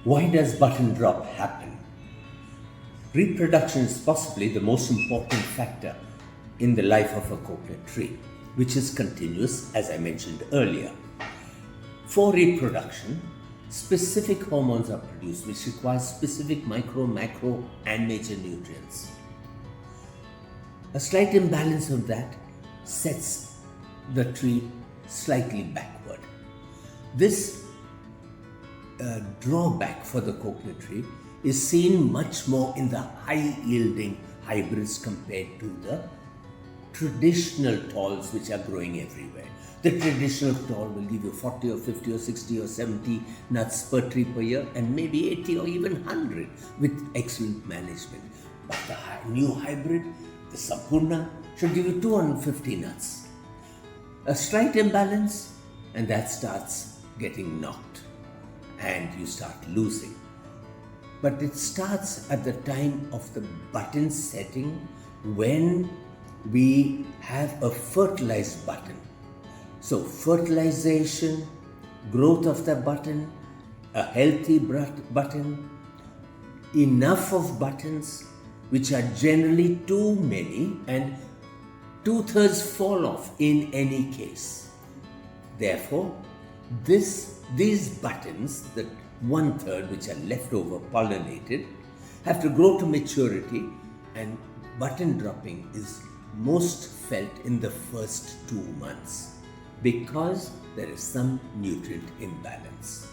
Why does button drop happen? Reproduction is possibly the most important factor in the life of a coconut tree, which is continuous, as I mentioned earlier. For reproduction, specific hormones are produced which require specific micro, macro, and major nutrients. A slight imbalance of that sets the tree slightly backward. This drawback for the coconut tree is seen much more in the high yielding hybrids compared to the traditional talls which are growing everywhere. The traditional tall will give you 40 or 50 or 60 or 70 nuts per tree per year, and maybe 80 or even 100 with excellent management. But the new hybrid, the Sampurna, should give you 250 nuts. A slight imbalance and that starts getting knocked and you start losing. But it starts at the time of the button setting, when we have a fertilized button. So fertilization, growth of the button, a healthy button, enough of buttons, which are generally too many, and 2/3 fall off in any case. Therefore, these buttons, the 1/3 which are left over pollinated, have to grow to maturity, and button dropping is most felt in the first 2 months because there is some nutrient imbalance.